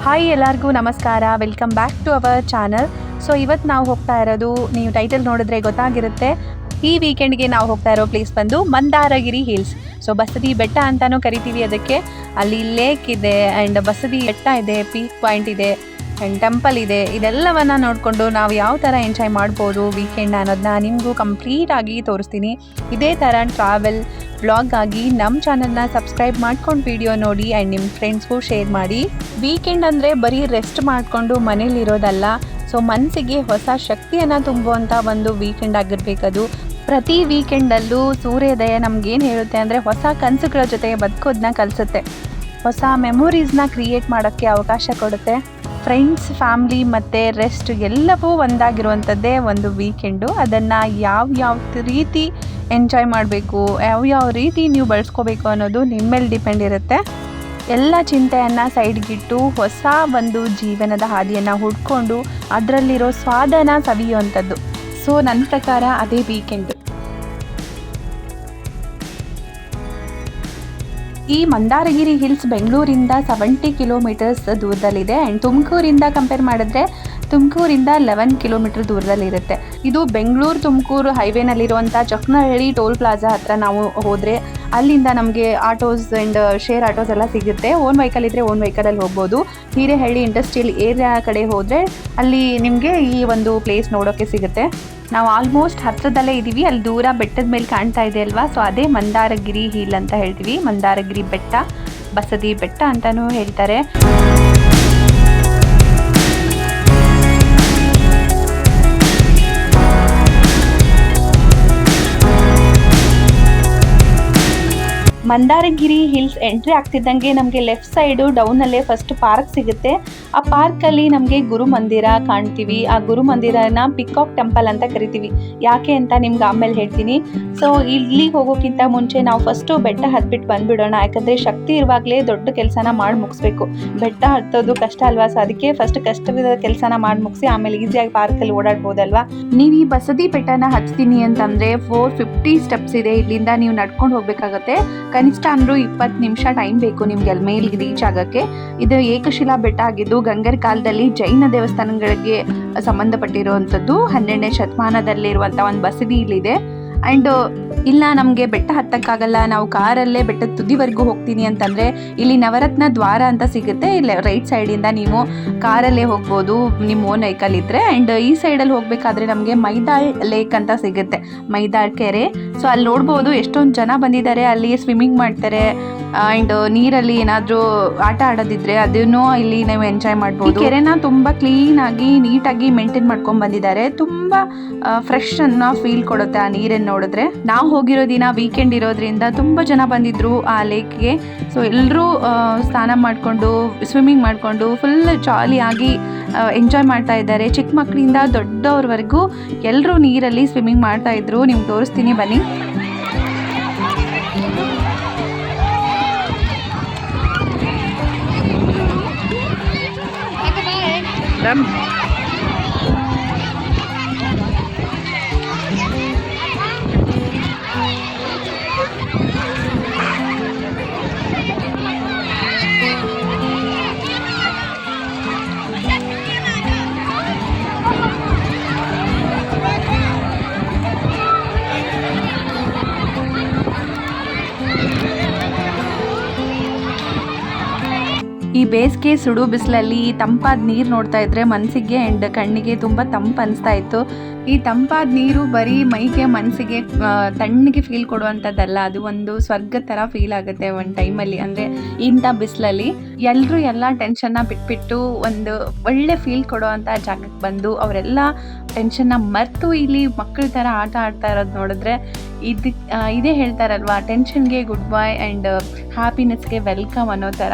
Hi ಎಲ್ಲರಿಗೂ ನಮಸ್ಕಾರ, welcome back to our channel. So ಇವತ್ತು ನಾವು ಹೋಗ್ತಾ ಇರೋದು, ನೀವು ಟೈಟಲ್ ನೋಡಿದ್ರೆ ಗೊತ್ತಾಗಿರುತ್ತೆ, ಈ ವೀಕೆಂಡ್ಗೆ ನಾವು ಹೋಗ್ತಾ ಇರೋ ಪ್ಲೇಸ್ ಬಂದು ಮಂದಾರಗಿರಿ ಹಿಲ್ಸ್. ಸೊ ಬಸದಿ ಬೆಟ್ಟ ಅಂತಲೂ ಕರಿತೀವಿ ಅದಕ್ಕೆ. ಅಲ್ಲಿ ಲೇಕ್ ಇದೆ ಆ್ಯಂಡ್ ಬಸದಿ ಬೆಟ್ಟ ಇದೆ, ಪೀಕ್ ಪಾಯಿಂಟ್ ಇದೆ ಆ್ಯಂಡ್ ಟೆಂಪಲ್ ಇದೆ. ಇದೆಲ್ಲವನ್ನು ನೋಡಿಕೊಂಡು ನಾವು ಯಾವ ಥರ ಎಂಜಾಯ್ ಮಾಡ್ಬೋದು ವೀಕೆಂಡ್ ಅನ್ನೋದನ್ನ ನಿಮಗೂ ಕಂಪ್ಲೀಟಾಗಿ ತೋರಿಸ್ತೀನಿ. ಇದೇ ಥರ ಟ್ರಾವೆಲ್ ವ್ಲಾಗ್ ಆಗಿ ನಮ್ಮ ಚಾನಲ್ನ ಸಬ್ಸ್ಕ್ರೈಬ್ ಮಾಡ್ಕೊಂಡು ವಿಡಿಯೋ ನೋಡಿ ಆ್ಯಂಡ್ ನಿಮ್ಮ ಫ್ರೆಂಡ್ಸ್ಗೂ ಶೇರ್ ಮಾಡಿ. ವೀಕೆಂಡ್ ಅಂದರೆ ಬರೀ ರೆಸ್ಟ್ ಮಾಡಿಕೊಂಡು ಮನೇಲಿರೋದಲ್ಲ, ಸೊ ಮನಸ್ಸಿಗೆ ಹೊಸ ಶಕ್ತಿಯನ್ನು ತುಂಬುವಂಥ ಒಂದು ವೀಕೆಂಡ್ ಆಗಿರಬೇಕದು. ಪ್ರತಿ ವೀಕೆಂಡಲ್ಲೂ ಸೂರ್ಯೋದಯ ನಮಗೇನು ಹೇಳುತ್ತೆ ಅಂದರೆ ಹೊಸ ಕನಸುಗಳ ಜೊತೆ ಬದುಕೋದನ್ನ ಕಲಿಸುತ್ತೆ, ಹೊಸ ಮೆಮೊರೀಸ್ನ ಕ್ರಿಯೇಟ್ ಮಾಡೋಕ್ಕೆ ಅವಕಾಶ ಕೊಡುತ್ತೆ. ಫ್ರೆಂಡ್ಸ್, ಫ್ಯಾಮ್ಲಿ ಮತ್ತು ರೆಸ್ಟ್ ಎಲ್ಲವೂ ಒಂದಾಗಿರುವಂಥದ್ದೇ ಒಂದು ವೀಕೆಂಡು. ಅದನ್ನು ಯಾವ ರೀತಿ ಎಂಜಾಯ್ ಮಾಡಬೇಕು, ಯಾವ ರೀತಿ ನೀವು ಬಳಸ್ಕೋಬೇಕು ಅನ್ನೋದು ನಿಮ್ಮ ಮೇಲೆ ಡಿಪೆಂಡ್ ಇರುತ್ತೆ. ಎಲ್ಲ ಚಿಂತೆಯನ್ನು ಸೈಡ್ಗಿಟ್ಟು ಹೊಸ ಒಂದು ಜೀವನದ ಹಾದಿಯನ್ನು ಹುಡ್ಕೊಂಡು ಅದರಲ್ಲಿರೋ ಸ್ವಾದನ ಸವಿಯುವಂಥದ್ದು. ಸೊ ನನ್ನ ಪ್ರಕಾರ ಅದೇ ವೀಕೆಂಡು. ಈ ಮಂದಾರಗಿರಿ ಹಿಲ್ಸ್ ಬೆಂಗಳೂರಿಂದ 70 ಕಿಲೋಮೀಟರ್ಸ್ ದೂರದಲ್ಲಿದೆ ಆ್ಯಂಡ್ ತುಮಕೂರಿಂದ ಕಂಪೇರ್ ಮಾಡಿದ್ರೆ ತುಮಕೂರಿಂದ 11 ಕಿಲೋಮೀಟರ್ ದೂರದಲ್ಲಿರುತ್ತೆ. ಇದು ಬೆಂಗಳೂರು ತುಮಕೂರು ಹೈವೇನಲ್ಲಿರುವಂಥ ಚಕ್ನಹಳ್ಳಿ ಟೋಲ್ ಪ್ಲಾಜಾ ಹತ್ರ ನಾವು ಹೋದರೆ ಅಲ್ಲಿಂದ ನಮಗೆ ಆಟೋಸ್ ಆ್ಯಂಡ್ ಶೇರ್ ಆಟೋಸ್ ಎಲ್ಲ ಸಿಗುತ್ತೆ. ಓನ್ ವೆಹಿಕಲ್ ಇದ್ದರೆ ಓನ್ ವೆಹಿಕಲಲ್ಲಿ ಹೋಗ್ಬೋದು. ಹಿರೇಹಳ್ಳಿ ಇಂಡಸ್ಟ್ರಿಯಲ್ ಏರಿಯಾ ಕಡೆ ಹೋದರೆ ಅಲ್ಲಿ ನಿಮಗೆ ಈ ಒಂದು ಪ್ಲೇಸ್ ನೋಡೋಕ್ಕೆ ಸಿಗುತ್ತೆ. ನಾವು ಆಲ್ಮೋಸ್ಟ್ ಹತ್ರದಲ್ಲೇ ಇದ್ದೀವಿ. ಅಲ್ಲಿ ದೂರ ಬೆಟ್ಟದ ಮೇಲೆ ಕಾಣ್ತಾ ಇದೆ ಅಲ್ವಾ, ಸೊ ಅದೇ ಮಂದಾರಗಿರಿ ಹಿಲ್ ಅಂತ ಹೇಳ್ತೀವಿ. ಮಂದಾರಗಿರಿ ಬೆಟ್ಟ, ಬಸದಿ ಬೆಟ್ಟ ಅಂತಲೂ ಹೇಳ್ತಾರೆ. ಮಂದಾರಗಿರಿ ಹಿಲ್ಸ್ ಎಂಟ್ರಿ ಆಗ್ತಿದ್ದಂಗೆ ನಮಗೆ ಲೆಫ್ಟ್ ಸೈಡು ಡೌನಲ್ಲೇ ಫಸ್ಟ್ ಪಾರ್ಕ್ ಸಿಗುತ್ತೆ. ಆ ಪಾರ್ಕಲ್ಲಿ ನಮಗೆ ಗುರುಮಂದಿರ ಕಾಣ್ತೀವಿ. ಆ ಗುರುಮಂದಿರನ ಪಿಕಾಕ್ ಟೆಂಪಲ್ ಅಂತ ಕರಿತೀವಿ. ಯಾಕೆ ಅಂತ ನಿಮ್ಗೆ ಆಮೇಲೆ ಹೇಳ್ತೀನಿ. ಸೊ ಇಲ್ಲಿಗೆ ಹೋಗೋಕ್ಕಿಂತ ಮುಂಚೆ ನಾವು ಫಸ್ಟು ಬೆಟ್ಟ ಹತ್ಬಿಟ್ಟು ಬಂದುಬಿಡೋಣ. ಯಾಕಂದರೆ ಶಕ್ತಿ ಇರುವಾಗಲೇ ದೊಡ್ಡ ಕೆಲಸನ ಮಾಡಿ ಮುಗಿಸ್ಬೇಕು. ಬೆಟ್ಟ ಹತ್ತೋದು ಕಷ್ಟ ಅಲ್ವಾ, ಸೊ ಅದಕ್ಕೆ ಫಸ್ಟ್ ಕಷ್ಟವಿರೋ ಕೆಲಸನ ಮಾಡಿ ಮುಗಿಸಿ ಆಮೇಲೆ ಈಸಿಯಾಗಿ ಪಾರ್ಕಲ್ಲಿ ಓಡಾಡ್ಬೋದಲ್ವಾ. ನೀವು ಈ ಬಸದಿ ಬೆಟ್ಟನ ಹತ್ತೀನಿ ಅಂತಂದರೆ 450 ಸ್ಟೆಪ್ಸ್ ಇದೆ. ಇಲ್ಲಿಂದ ನೀವು ನಡ್ಕೊಂಡು ಹೋಗಬೇಕಾಗತ್ತೆ. ಕನಿಷ್ಠ ಅಂದರೂ 20 ನಿಮಿಷ ಟೈಮ್ ಬೇಕು ನಿಮಗೆ ಅಲ್ಲಿ ಮೇಲ್ಗೆ ರೀಚ್ ಆಗೋಕ್ಕೆ. ಇದು ಏಕಶಿಲಾ ಬೆಟ್ಟ ಆಗಿದ್ದು ಗಂಗರ ಕಾಲದಲ್ಲಿ ಜೈನ ದೇವಸ್ಥಾನಗಳಿಗೆ ಸಂಬಂಧಪಟ್ಟಿರುವಂಥದ್ದು. 12ನೇ ಶತಮಾನದಲ್ಲಿರುವಂಥ ಒಂದು ಬಸದಿ ಇಲ್ಲಿದೆ. ಆ್ಯಂಡ್ ಇಲ್ಲ ನಮಗೆ ಬೆಟ್ಟ ಹತ್ತಕ್ಕಾಗಲ್ಲ, ನಾವು ಕಾರಲ್ಲೇ ಬೆಟ್ಟದ ತುದಿವರೆಗೂ ಹೋಗ್ತೀನಿ ಅಂತಂದರೆ ಇಲ್ಲಿ ನವರತ್ನ ದ್ವಾರ ಅಂತ ಸಿಗುತ್ತೆ. ಇಲ್ಲಿ ರೈಟ್ ಸೈಡಿಂದ ನೀವು ಕಾರಲ್ಲೇ ಹೋಗ್ಬೋದು ನಿಮ್ಮ ಓನ್ ವೆಹಿಕಲ್ ಇದ್ದರೆ. ಆ್ಯಂಡ್ ಈ ಸೈಡಲ್ಲಿ ಹೋಗಬೇಕಾದ್ರೆ ನಮಗೆ ಮೈದಾಳ್ ಲೇಕ್ ಅಂತ ಸಿಗುತ್ತೆ, ಮೈದಾಳ್ ಕೆರೆ. ಸೊ ಅಲ್ಲಿ ನೋಡ್ಬೋದು ಎಷ್ಟೊಂದು ಜನ ಬಂದಿದ್ದಾರೆ, ಅಲ್ಲಿ ಸ್ವಿಮ್ಮಿಂಗ್ ಮಾಡ್ತಾರೆ. ಆ್ಯಂಡ್ ನೀರಲ್ಲಿ ಏನಾದರೂ ಆಟ ಆಡೋದಿದ್ರೆ ಅದನ್ನು ಇಲ್ಲಿ ನೀವು ಎಂಜಾಯ್ ಮಾಡ್ಬೋದು. ಕೆರೆನ ತುಂಬ ಕ್ಲೀನಾಗಿ ನೀಟಾಗಿ ಮೇಂಟೈನ್ ಮಾಡ್ಕೊಂಡು ಬಂದಿದ್ದಾರೆ. ತುಂಬ ಫ್ರೆಶ್ ಅನ್ನೋ ಫೀಲ್ ಕೊಡುತ್ತೆ ಆ ನೀರನ್ನು ನೋಡಿದ್ರೆ. ನಾವು ಹೋಗಿರೋ ದಿನ ವೀಕೆಂಡ್ ಇರೋದ್ರಿಂದ ತುಂಬ ಜನ ಬಂದಿದ್ರು ಆ ಲೇಕ್ಗೆ. ಸೊ ಎಲ್ಲರೂ ಸ್ನಾನ ಮಾಡಿಕೊಂಡು ಸ್ವಿಮ್ಮಿಂಗ್ ಮಾಡಿಕೊಂಡು ಫುಲ್ ಜಾಲಿಯಾಗಿ ಎಂಜಾಯ್ ಮಾಡ್ತಾ ಇದ್ದಾರೆ. ಚಿಕ್ಕ ಮಕ್ಕಳಿಂದ ದೊಡ್ಡವ್ರವರೆಗೂ ಎಲ್ಲರೂ ನೀರಲ್ಲಿ ಸ್ವಿಮ್ಮಿಂಗ್ ಮಾಡ್ತಾ ಇದ್ರು. ನಿಮ್ಗೆ ತೋರಿಸ್ತೀನಿ ಬನ್ನಿ. ಈ ಬೇಸಿಗೆ ಸುಡು ಬಿಸಿಲಲ್ಲಿ ತಂಪಾದ ನೀರು ನೋಡ್ತಾ ಇದ್ರೆ ಮನಸ್ಸಿಗೆ ಆ್ಯಂಡ್ ಕಣ್ಣಿಗೆ ತುಂಬ ತಂಪು ಅನಿಸ್ತಾ ಇತ್ತು. ಈ ತಂಪಾದ ನೀರು ಬರೀ ಮೈಗೆ ಮನಸ್ಸಿಗೆ ತಣ್ಣಗೆ ಫೀಲ್ ಕೊಡುವಂಥದ್ದಲ್ಲ, ಅದು ಒಂದು ಸ್ವರ್ಗ ಥರ ಫೀಲ್ ಆಗುತ್ತೆ ಒಂದು ಟೈಮಲ್ಲಿ. ಅಂದರೆ ಇಂಥ ಬಿಸಿಲಲ್ಲಿ ಎಲ್ಲರೂ ಎಲ್ಲ ಟೆನ್ಷನ್ನ ಬಿಟ್ಬಿಟ್ಟು ಒಂದು ಒಳ್ಳೆ ಫೀಲ್ ಕೊಡೋವಂಥ ಜಾಗಕ್ಕೆ ಬಂದು ಅವರೆಲ್ಲ ಟೆನ್ಷನ್ನ ಮರೆತು ಇಲ್ಲಿ ಮಕ್ಕಳ ಥರ ಆಟ ಆಡ್ತಾ ಇರೋದು ನೋಡಿದ್ರೆ ಇದೇ ಹೇಳ್ತಾರಲ್ವಾ, ಟೆನ್ಷನ್ಗೆ ಗುಡ್ ಬೈ ಆ್ಯಂಡ್ ಹ್ಯಾಪಿನೆಸ್ಗೆ ವೆಲ್ಕಮ್ ಅನ್ನೋ ಥರ.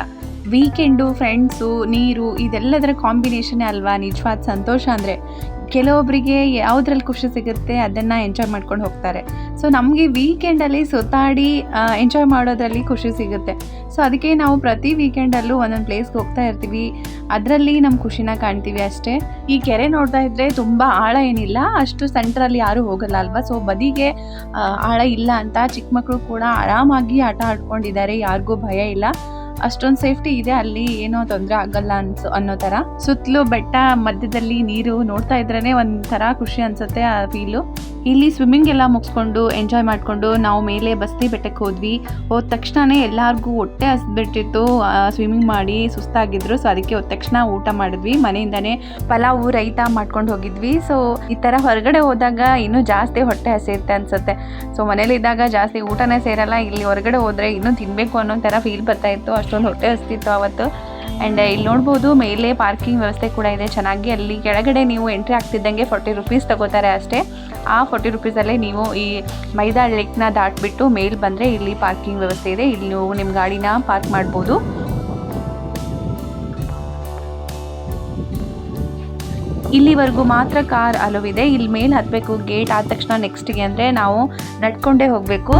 ವೀಕೆಂಡು, ಫ್ರೆಂಡ್ಸು, ನೀರು ಇದೆಲ್ಲದರ ಕಾಂಬಿನೇಷನ್ನೇ ಅಲ್ವಾ ನಿಜವಾದ ಸಂತೋಷ ಅಂದರೆ. ಕೆಲವೊಬ್ಬರಿಗೆ ಯಾವುದ್ರಲ್ಲಿ ಖುಷಿ ಸಿಗುತ್ತೆ ಅದನ್ನು ಎಂಜಾಯ್ ಮಾಡ್ಕೊಂಡು ಹೋಗ್ತಾರೆ. ಸೊ ನಮಗೆ ವೀಕೆಂಡಲ್ಲಿ ಸುತ್ತಾಡಿ ಎಂಜಾಯ್ ಮಾಡೋದ್ರಲ್ಲಿ ಖುಷಿ ಸಿಗುತ್ತೆ. ಸೊ ಅದಕ್ಕೆ ನಾವು ಪ್ರತಿ ವೀಕೆಂಡಲ್ಲೂ ಒಂದೊಂದು ಪ್ಲೇಸ್ಗೆ ಹೋಗ್ತಾ ಇರ್ತೀವಿ, ಅದರಲ್ಲಿ ನಮ್ಮ ಖುಷಿನ ಕಾಣ್ತೀವಿ ಅಷ್ಟೇ. ಈ ಕೆರೆ ನೋಡ್ತಾ ಇದ್ದರೆ ತುಂಬ ಆಳ ಏನಿಲ್ಲ, ಅಷ್ಟು ಸೆಂಟ್ರಲ್ಲಿ ಯಾರೂ ಹೋಗಲ್ಲ ಅಲ್ವಾ. ಸೊ ಬದಿಗೆ ಆಳ ಇಲ್ಲ ಅಂತ ಚಿಕ್ಕ ಮಕ್ಕಳು ಕೂಡ ಆರಾಮಾಗಿ ಆಟ ಆಡ್ಕೊಂಡಿದ್ದಾರೆ, ಯಾರಿಗೂ ಭಯ ಇಲ್ಲ. ಅಷ್ಟೊಂದು ಸೇಫ್ಟಿ ಇದೆ ಅಲ್ಲಿ, ಏನೋ ತೊಂದರೆ ಆಗಲ್ಲ ಅನ್ನೋ ಥರ. ಸುತ್ತಲೂ ಬೆಟ್ಟ, ಮಧ್ಯದಲ್ಲಿ ನೀರು, ನೋಡ್ತಾ ಇದ್ರೇ ಒಂಥರ ಖುಷಿ ಅನ್ಸುತ್ತೆ ಆ ಫೀಲು. ಇಲ್ಲಿ ಸ್ವಿಮ್ಮಿಂಗ್ ಎಲ್ಲ ಮುಗಿಸ್ಕೊಂಡು ಎಂಜಾಯ್ ಮಾಡಿಕೊಂಡು ನಾವು ಮೇಲೆ ಬಸ್ತಿ ಬೆಟ್ಟಕ್ಕೆ ಹೋದ್ವಿ. ಹೋದ ತಕ್ಷಣವೇ ಎಲ್ಲರಿಗೂ ಹೊಟ್ಟೆ ಹಸ್ಬಿಟ್ಟಿತ್ತು, ಸ್ವಿಮ್ಮಿಂಗ್ ಮಾಡಿ ಸುಸ್ತಾಗಿದ್ರು. ಸೊ ಅದಕ್ಕೆ ಹೋದ ತಕ್ಷಣ ಊಟ ಮಾಡಿದ್ವಿ. ಮನೆಯಿಂದನೇ ಪಲಾವು, ರೈತ ಮಾಡ್ಕೊಂಡು ಹೋಗಿದ್ವಿ. ಸೊ ಈ ಥರ ಹೊರಗಡೆ ಹೋದಾಗ ಇನ್ನೂ ಜಾಸ್ತಿ ಹೊಟ್ಟೆ ಹಸಿರುತ್ತೆ ಅನ್ಸುತ್ತೆ. ಸೊ ಮನೇಲಿದ್ದಾಗ ಜಾಸ್ತಿ ಊಟನೇ ಸೇರಲ್ಲ, ಇಲ್ಲಿ ಹೊರಗಡೆ ಹೋದರೆ ಇನ್ನೂ ತಿನ್ನಬೇಕು ಅನ್ನೋ ಥರ ಫೀಲ್ ಬರ್ತಾಯಿತ್ತು, ಅಷ್ಟೊಂದು ಹೊಟ್ಟೆ ಹಸ್ತಿತ್ತು ಅವತ್ತು. ಆ್ಯಂಡ್ ಇಲ್ಲಿ ನೋಡ್ಬೋದು ಮೇಲೆ ಪಾರ್ಕಿಂಗ್ ವ್ಯವಸ್ಥೆ ಕೂಡ ಇದೆ ಚೆನ್ನಾಗಿ. ಅಲ್ಲಿ ಕೆಳಗಡೆ ನೀವು ಎಂಟ್ರಿ ಆಗ್ತಿದ್ದಂಗೆ 40 ರುಪೀಸ್ ತಗೋತಾರೆ ಅಷ್ಟೇ. ಆ 40 ರುಪೀಸಲ್ಲೇ ನೀವು ಈ ಮೈದಾಳ್ ಲೇಕ್ನ ದಾಟ್ಬಿಟ್ಟು ಮೇಲೆ ಬಂದರೆ ಇಲ್ಲಿ ಪಾರ್ಕಿಂಗ್ ವ್ಯವಸ್ಥೆ ಇದೆ. ಇಲ್ಲಿ ನೀವು ನಿಮ್ಮ ಗಾಡಿನ ಪಾರ್ಕ್ ಮಾಡ್ಬೋದು. ಇಲ್ಲಿವರೆಗೂ ಮಾತ್ರ ಕಾರ್ ಅಲೋ ಇದೆ. ಇಲ್ಲಿ ಮೇಲೆ ಹತ್ತಬೇಕು, ಗೇಟ್ ಆದ ತಕ್ಷಣ ನೆಕ್ಸ್ಟಿಗೆ ಅಂದರೆ ನಾವು ನಡ್ಕೊಂಡೇ ಹೋಗಬೇಕು.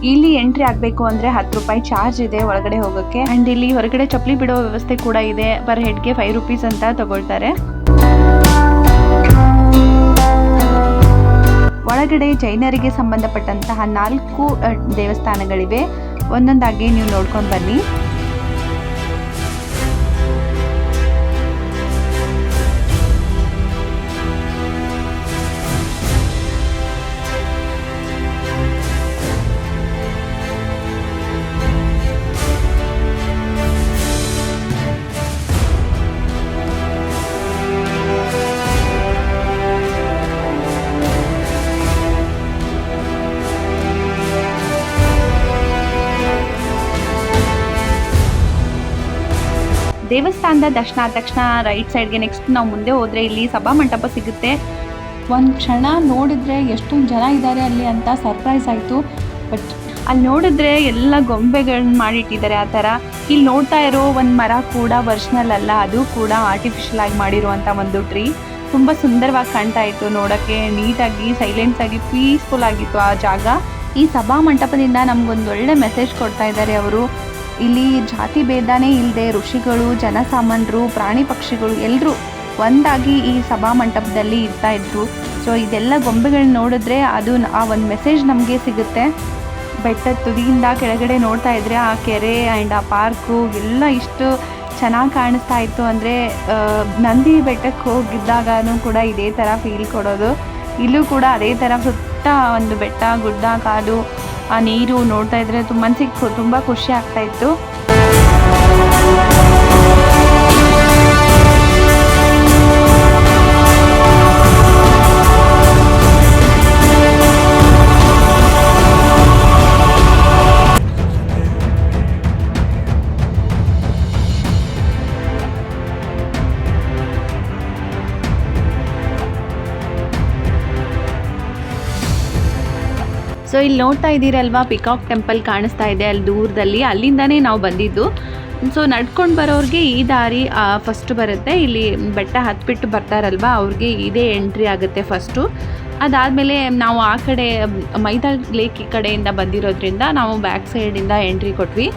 ಇಲ್ಲಿ ಎಂಟ್ರಿ ಆಗಬೇಕು ಅಂದರೆ 10 ರೂಪಾಯಿ ಚಾರ್ಜ್ ಇದೆ ಒಳಗಡೆ ಹೋಗೋಕ್ಕೆ. ಆ್ಯಂಡ್ ಇಲ್ಲಿ ಹೊರಗಡೆ ಚಪ್ಪಲಿ ಬಿಡೋ ವ್ಯವಸ್ಥೆ ಕೂಡ ಇದೆ. ಪರ್ ಹೆಡ್ಗೆ 5 ರುಪೀಸ್ ಅಂತ ತಗೊಳ್ತಾರೆ. ಒಳಗಡೆ ಜೈನರಿಗೆ ಸಂಬಂಧಪಟ್ಟಂತಹ 4 ದೇವಸ್ಥಾನಗಳಿವೆ. ಒಂದೊಂದಾಗಿ ನೀವು ನೋಡ್ಕೊಂಡು ಬನ್ನಿ. ದೇವಸ್ಥಾನದ ದರ್ಶನ ಆದ ತಕ್ಷಣ ರೈಟ್ ಸೈಡ್ಗೆ ನೆಕ್ಸ್ಟ್ ನಾವು ಮುಂದೆ ಹೋದರೆ ಇಲ್ಲಿ ಸಭಾಮಂಟಪ ಸಿಗುತ್ತೆ. ಒಂದು ಕ್ಷಣ ನೋಡಿದ್ರೆ ಎಷ್ಟೊಂದು ಜನ ಇದ್ದಾರೆ ಅಲ್ಲಿ ಅಂತ ಸರ್ಪ್ರೈಸ್ ಆಯಿತು. ಬಟ್ ಅಲ್ಲಿ ನೋಡಿದ್ರೆ ಎಲ್ಲ ಗೊಂಬೆಗಳನ್ನ ಮಾಡಿಟ್ಟಿದ್ದಾರೆ ಆ ಥರ. ಇಲ್ಲಿ ನೋಡ್ತಾ ಇರೋ ಒಂದು ಮರ ಕೂಡ ಒರಿಜಿನಲ್ ಅಲ್ಲ, ಅದು ಕೂಡ ಆರ್ಟಿಫಿಷಿಯಲ್ ಆಗಿ ಮಾಡಿರುವಂಥ ಒಂದು ಟ್ರೀ. ತುಂಬ ಸುಂದರವಾಗಿ ಕಾಣ್ತಾ ಇತ್ತು ನೋಡೋಕ್ಕೆ, ನೀಟಾಗಿ ಸೈಲೆಂಟಾಗಿ ಪೀಸ್ಫುಲ್ ಆಗಿತ್ತು ಆ ಜಾಗ. ಈ ಸಭಾಮಂಟಪದಿಂದ ನಮಗೊಂದು ಒಳ್ಳೆ ಮೆಸೇಜ್ ಕೊಡ್ತಾ ಇದ್ದಾರೆ ಅವರು. ಇಲ್ಲಿ ಜಾತಿ ಭೇದನೇ ಇಲ್ಲದೆ ಋಷಿಗಳು, ಜನಸಾಮಾನ್ಯರು, ಪ್ರಾಣಿ ಪಕ್ಷಿಗಳು ಎಲ್ಲರೂ ಒಂದಾಗಿ ಈ ಸಭಾಮಂಟಪದಲ್ಲಿ ಇರ್ತಾ ಇದ್ರು. ಸೊ ಇದೆಲ್ಲ ಗೊಂಬೆಗಳನ್ನ ನೋಡಿದ್ರೆ ಅದು ಆ ಒಂದು ಮೆಸೇಜ್ ನಮಗೆ ಸಿಗುತ್ತೆ. ಬೆಟ್ಟದ ತುದಿಯಿಂದ ಕೆಳಗಡೆ ನೋಡ್ತಾ ಇದ್ರೆ ಆ ಕೆರೆ ಆ್ಯಂಡ್ ಆ ಪಾರ್ಕು ಎಲ್ಲ ಇಷ್ಟು ಚೆನ್ನಾಗಿ ಕಾಣಿಸ್ತಾ ಇತ್ತು. ಅಂದರೆ ನಂದಿ ಬೆಟ್ಟಕ್ಕೆ ಹೋಗಿದ್ದಾಗೂ ಕೂಡ ಇದೇ ಥರ ಫೀಲ್ ಕೊಡೋದು. ಇಲ್ಲೂ ಕೂಡ ಅದೇ ಥರ ಸುತ್ತ ಒಂದು ಬೆಟ್ಟ, ಗುಡ್ಡ, ಕಾಡು, ಆ ನೀರು ನೋಡ್ತಾ ಇದ್ರೆ ಮನಸ್ಸಿಗೆ ತುಂಬ ಖುಷಿ ಆಗ್ತಾ ಇತ್ತು. ಸೊ ಇಲ್ಲಿ ನೋಡ್ತಾ ಇದ್ದೀರಲ್ವಾ, ಪಿಕಾಕ್ ಟೆಂಪಲ್ ಕಾಣಿಸ್ತಾ ಇದೆ ಅಲ್ಲಿ ದೂರದಲ್ಲಿ, ಅಲ್ಲಿಂದನೇ ನಾವು ಬಂದಿದ್ದು. ಸೊ ನಡ್ಕೊಂಡು ಬರೋರಿಗೆ ಈ ದಾರಿ ಫಸ್ಟ್ ಬರುತ್ತೆ. ಇಲ್ಲಿ ಬೆಟ್ಟ ಹತ್ಬಿಟ್ಟು ಬರ್ತಾರಲ್ವ ಅವ್ರಿಗೆ ಇದೇ ಎಂಟ್ರಿ ಆಗುತ್ತೆ ಫಸ್ಟು. ಅದಾದಮೇಲೆ ನಾವು ಆ ಕಡೆ ಮೈದಾಳ್ ಲೇಕ್ ಕಡೆಯಿಂದ ಬಂದಿರೋದ್ರಿಂದ ನಾವು ಬ್ಯಾಕ್ ಸೈಡಿಂದ ಎಂಟ್ರಿ ಕೊಟ್ವಿ.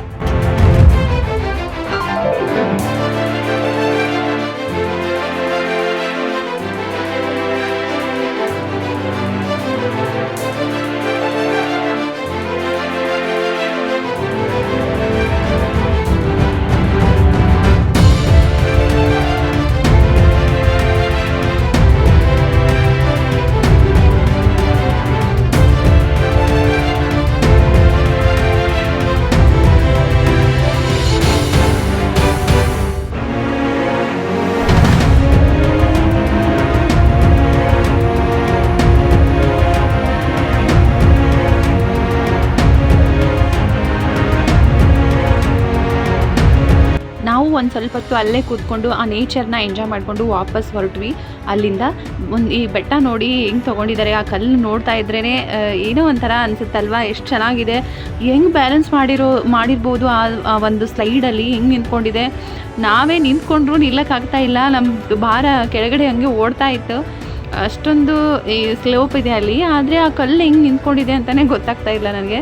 ಒಂದು ಸ್ವಲ್ಪ ಹೊತ್ತು ಅಲ್ಲೇ ಕೂತ್ಕೊಂಡು ಆ ನೇಚರ್ನ ಎಂಜಾಯ್ ಮಾಡಿಕೊಂಡು ವಾಪಸ್ ಹೊರಟ್ವಿ. ಅಲ್ಲಿಂದ ಈ ಬೆಟ್ಟ ನೋಡಿ ಹೆಂಗೆ ತೊಗೊಂಡಿದ್ದಾರೆ, ಆ ಕಲ್ಲು ನೋಡ್ತಾ ಇದ್ರೇ ಏನೋ ಒಂಥರ ಅನಿಸುತ್ತಲ್ವ, ಎಷ್ಟು ಚೆನ್ನಾಗಿದೆ, ಹೆಂಗೆ ಬ್ಯಾಲೆನ್ಸ್ ಮಾಡಿರ್ಬೋದು ಆ ಒಂದು ಸ್ಲೈಡಲ್ಲಿ ಹೆಂಗೆ ನಿಂತ್ಕೊಂಡಿದೆ. ನಾವೇ ನಿಂತ್ಕೊಂಡ್ರೂ ನಿಲ್ಲಕ್ಕಾಗ್ತಾ ಇಲ್ಲ, ನಮ್ಮ ಭಾರ ಕೆಳಗಡೆ ಹಂಗೆ ಓಡ್ತಾ ಇತ್ತು, ಅಷ್ಟೊಂದು ಈ ಸ್ಲೋಪ್ ಇದೆ ಅಲ್ಲಿ. ಆದರೆ ಆ ಕಲ್ಲು ಹೆಂಗೆ ನಿಂತ್ಕೊಂಡಿದೆ ಅಂತಲೇ ಗೊತ್ತಾಗ್ತಾ ಇಲ್ಲ ನನಗೆ.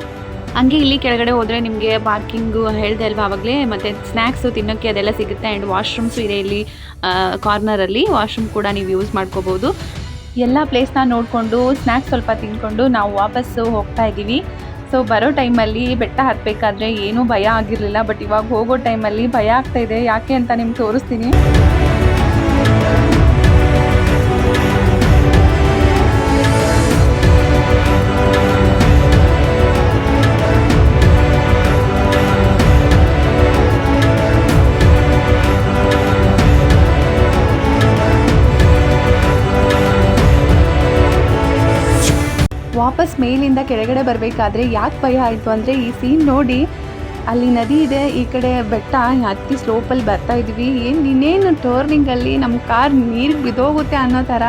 ಹಂಗೆ ಇಲ್ಲಿ ಕೆಳಗಡೆ ಹೋದರೆ ನಿಮಗೆ ಪಾರ್ಕಿಂಗು ಹೇಳಿದೆ ಅಲ್ವಾ ಆವಾಗಲೇ, ಮತ್ತು ಸ್ನ್ಯಾಕ್ಸು ತಿನ್ನೋಕ್ಕೆ ಅದೆಲ್ಲ ಸಿಗುತ್ತೆ. ಆ್ಯಂಡ್ ವಾಶ್ರೂಮ್ಸು ಇದೆ ಇಲ್ಲಿ ಕಾರ್ನರಲ್ಲಿ, ವಾಶ್ರೂಮ್ ಕೂಡ ನೀವು ಯೂಸ್ ಮಾಡ್ಕೋಬೋದು. ಎಲ್ಲ ಪ್ಲೇಸ್ನ ನೋಡಿಕೊಂಡು ಸ್ನ್ಯಾಕ್ಸ್ ಸ್ವಲ್ಪ ತಿಂದ್ಕೊಂಡು ನಾವು ವಾಪಸ್ಸು ಹೋಗ್ತಾ ಇದ್ದೀವಿ. ಸೊ ಬರೋ ಟೈಮಲ್ಲಿ ಬೆಟ್ಟ ಹತ್ತಬೇಕಾದ್ರೆ ಏನೂ ಭಯ ಆಗಿರಲಿಲ್ಲ, ಬಟ್ ಇವಾಗ ಹೋಗೋ ಟೈಮಲ್ಲಿ ಭಯ ಆಗ್ತಾಯಿದೆ. ಯಾಕೆ ಅಂತ ನಿಮ್ಗೆ ತೋರಿಸ್ತೀನಿ. ವಾಪಸ್ ಮೇಲಿಂದ ಕೆಳಗಡೆ ಬರಬೇಕಾದ್ರೆ ಯಾಕೆ ಭಯ ಆಯಿತು ಅಂದರೆ ಈ ಸೀನ್ ನೋಡಿ, ಅಲ್ಲಿ ನದಿ ಇದೆ, ಈ ಕಡೆ ಬೆಟ್ಟ, ಹತ್ತಿ ಸ್ಲೋಪಲ್ಲಿ ಬರ್ತಾ ಇದ್ವಿ. ಇನ್ನೇನು ಟರ್ನಿಂಗಲ್ಲಿ ನಮ್ಮ ಕಾರ್ ನೀರಿಗೆ ಬಿದ್ದೋಗುತ್ತೆ ಅನ್ನೋ ಥರ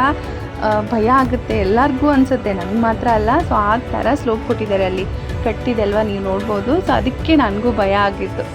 ಭಯ ಆಗುತ್ತೆ. ಎಲ್ಲರಿಗೂ ಅನಿಸುತ್ತೆ, ನನಗೆ ಮಾತ್ರ ಅಲ್ಲ. ಸೊ ಆ ಥರ ಸ್ಲೋಪ್ ಕೊಟ್ಟಿದ್ದಾರೆ, ಅಲ್ಲಿ ಕಟ್ಟಿದೆ ಅಲ್ವಾ, ನೀವು ನೋಡ್ಬೋದು. ಸೊ ಅದಕ್ಕೆ ನನಗೂ ಭಯ ಆಗಿತ್ತು.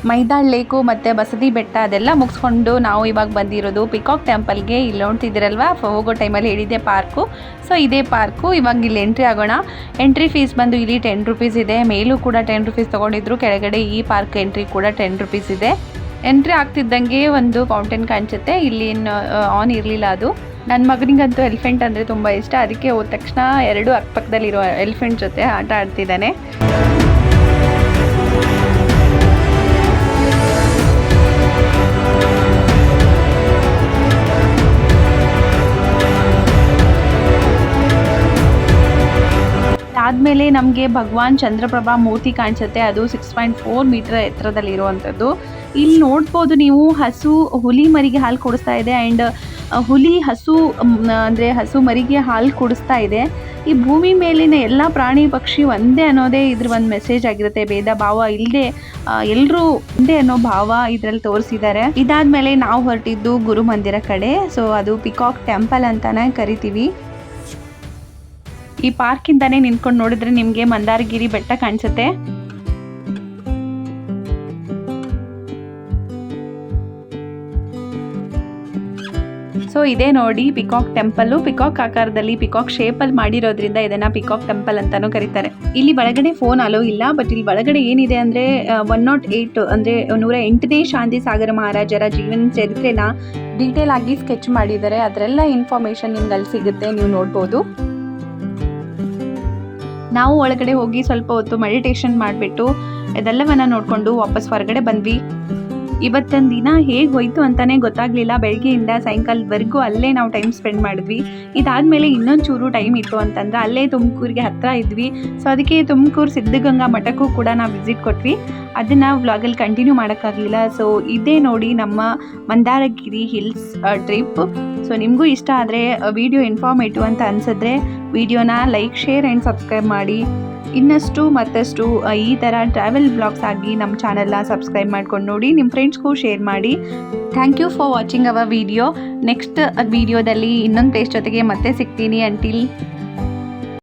ಮೈದಾಳ್ ಲೇಕು ಮತ್ತು ಬಸದಿ ಬೆಟ್ಟ ಅದೆಲ್ಲ ಮುಗಿಸ್ಕೊಂಡು ನಾವು ಇವಾಗ ಬಂದಿರೋದು ಪಿಕಾಕ್ ಟೆಂಪಲ್ಗೆ. ಇಲ್ಲಿ ನೋಡ್ತಿದ್ದೀರಲ್ವ, ಹೋಗೋ ಟೈಮಲ್ಲಿ ಹೇಳಿದ್ದೆ ಪಾರ್ಕು. ಸೊ ಇದೇ ಪಾರ್ಕು. ಇವಾಗ ಇಲ್ಲಿ ಎಂಟ್ರಿ ಆಗೋಣ. ಎಂಟ್ರಿ ಫೀಸ್ ಬಂದು ಇಲ್ಲಿ 10 ರುಪೀಸ್ ಇದೆ. ಮೇಲೂ ಕೂಡ 10 ರುಪೀಸ್ ತೊಗೊಂಡಿದ್ರು. ಕೆಳಗಡೆ ಈ ಪಾರ್ಕ್ ಎಂಟ್ರಿ ಕೂಡ 10 ರುಪೀಸ್ ಇದೆ. ಎಂಟ್ರಿ ಆಗ್ತಿದ್ದಂಗೆ ಒಂದು ಫೌಂಟೇನ್ ಕಾಣಿಸುತ್ತೆ. ಇಲ್ಲಿ ಆನ್ ಇರಲಿಲ್ಲ ಅದು. ನನ್ನ ಮಗನಿಗಂತೂ ಎಲಿಫೆಂಟ್ ಅಂದರೆ ತುಂಬ ಇಷ್ಟ. ಅದಕ್ಕೆ ಹೋದ ತಕ್ಷಣ 2 ಅಕ್ಕಪಕ್ಕದಲ್ಲಿರೋ ಎಲಿಫೆಂಟ್ ಜೊತೆ ಆಟ ಆಡ್ತಿದ್ದಾನೆ. ಆದಮೇಲೆ ನಮಗೆ ಭಗವಾನ್ ಚಂದ್ರಪ್ರಭಾ ಮೂರ್ತಿ ಕಾಣಿಸುತ್ತೆ. ಅದು 6.4 ಮೀಟರ್ ಎತ್ತರದಲ್ಲಿರುವಂಥದ್ದು. ಇಲ್ಲಿ ನೋಡ್ಬೋದು ನೀವು, ಹಸು ಹುಲಿ ಮರಿಗೆ ಹಾಲು ಕುಡಿಸ್ತಾ ಇದೆ. ಆ್ಯಂಡ್ ಹುಲಿ ಹಸು ಮರಿಗೆ ಹಾಲು ಕುಡಿಸ್ತಾ ಇದೆ. ಈ ಭೂಮಿ ಮೇಲಿನ ಎಲ್ಲ ಪ್ರಾಣಿ ಪಕ್ಷಿ ಒಂದೇ ಅನ್ನೋದೇ ಇದ್ರ ಒಂದು ಮೆಸೇಜ್ ಆಗಿರುತ್ತೆ. ಭೇದ ಭಾವ ಇಲ್ಲದೆ ಎಲ್ಲರೂ ಒಂದೇ ಅನ್ನೋ ಭಾವ ಇದರಲ್ಲಿ ತೋರಿಸಿದ್ದಾರೆ. ಇದಾದಮೇಲೆ ನಾವು ಹೊರಟಿದ್ದು ಗುರು ಮಂದಿರ ಕಡೆ. ಸೊ ಅದು ಪಿಕಾಕ್ ಟೆಂಪಲ್ ಅಂತಾನೆ ಕರಿತೀವಿ. ಈ ಪಾರ್ಕಿಂದಾನೇ ನಿಂತ್ಕೊಂಡು ನೋಡಿದ್ರೆ ನಿಮಗೆ ಮಂದಾರಗಿರಿ ಬೆಟ್ಟ ಕಾಣಿಸುತ್ತೆ. ಸೊ ಇದೇ ನೋಡಿ ಪಿಕಾಕ್ ಟೆಂಪಲ್ಲು. ಪಿಕಾಕ್ ಆಕಾರದಲ್ಲಿ ಪಿಕಾಕ್ ಶೇಪಲ್ಲಿ ಮಾಡಿರೋದ್ರಿಂದ ಇದನ್ನು ಪಿಕಾಕ್ ಟೆಂಪಲ್ ಅಂತಾನೂ ಕರೀತಾರೆ. ಇಲ್ಲಿ ಒಳಗಡೆ ಫೋನ್ ಅಲೋ ಇಲ್ಲ, ಬಟ್ ಇಲ್ಲಿ ಒಳಗಡೆ ಏನಿದೆ ಅಂದರೆ 108 ಅಂದರೆ 108ನೇ ಶಾಂತಿ ಸಾಗರ ಮಹಾರಾಜರ ಜೀವನ ಚರಿತ್ರೆನ ಡೀಟೇಲ್ ಆಗಿ ಸ್ಕೆಚ್ ಮಾಡಿದ್ದಾರೆ. ಅದರೆಲ್ಲ ಇನ್ಫಾರ್ಮೇಷನ್ ನಿಮ್ಗೆ ಅಲ್ಲಿ ಸಿಗುತ್ತೆ, ನೀವು ನೋಡ್ಬೋದು. ನಾವು ಒಳಗಡೆ ಹೋಗಿ ಸ್ವಲ್ಪ ಹೊತ್ತು ಮೆಡಿಟೇಷನ್ ಮಾಡಿಬಿಟ್ಟು ಇದೆಲ್ಲವನ್ನು ನೋಡಿಕೊಂಡು ವಾಪಸ್ ಹೊರಗಡೆ ಬಂದ್ವಿ. ಇವತ್ತಿನ ದಿನ ಹೇಗೆ ಹೋಯಿತು ಅಂತಲೇ ಗೊತ್ತಾಗಲಿಲ್ಲ. ಬೆಳಗ್ಗೆಯಿಂದ ಸಾಯಂಕಾಲದವರೆಗೂ ಅಲ್ಲೇ ನಾವು ಟೈಮ್ ಸ್ಪೆಂಡ್ ಮಾಡಿದ್ವಿ. ಇದಾದಮೇಲೆ ಇನ್ನೊಂದು ಚೂರು ಟೈಮ್ ಇತ್ತು ಅಂತಂದರೆ ಅಲ್ಲೇ ತುಮಕೂರಿಗೆ ಹತ್ತಿರ ಇದ್ವಿ. ಸೊ ಅದಕ್ಕೆ ತುಮಕೂರು ಸಿದ್ಧಗಂಗಾ ಮಠಕ್ಕೂ ಕೂಡ ನಾವು ವಿಸಿಟ್ ಕೊಟ್ವಿ. ಅದನ್ನು ವ್ಲಾಗಲ್ಲಿ ಕಂಟಿನ್ಯೂ ಮಾಡೋಕ್ಕಾಗಲಿಲ್ಲ. ಸೊ ಇದೇ ನೋಡಿ ನಮ್ಮ ಮಂದಾರಗಿರಿ ಹಿಲ್ಸ್ ಟ್ರಿಪ್. ಸೊ ನಿಮಗೂ ಇಷ್ಟ ಆದರೆ ವಿಡಿಯೋ ಇನ್ಫಾರ್ಮೇಟಿವ್ ಅಂತ ಅನಿಸಿದ್ರೆ ವಿಡಿಯೋನ ಲೈಕ್, ಶೇರ್ ಆ್ಯಂಡ್ ಸಬ್ಸ್ಕ್ರೈಬ್ ಮಾಡಿ. ಇನ್ನಷ್ಟು ಮತ್ತಷ್ಟು ಈ ಥರ ಟ್ರಾವೆಲ್ ಬ್ಲಾಗ್ಸ್ ಆಗಿ ನಮ್ಮ ಚಾನಲ್ನ ಸಬ್ಸ್ಕ್ರೈಬ್ ಮಾಡ್ಕೊಂಡು ನೋಡಿ, ನಿಮ್ಮ ಫ್ರೆಂಡ್ಸ್ಗೂ ಶೇರ್ ಮಾಡಿ. Thank you for watching our video. Next ವಿಡಿಯೋದಲ್ಲಿ ಇನ್ನೊಂದು ಪ್ಲೇಸ್ ಜೊತೆಗೆ ಮತ್ತೆ ಸಿಗ್ತೀನಿ. ಅಂಟಿಲ್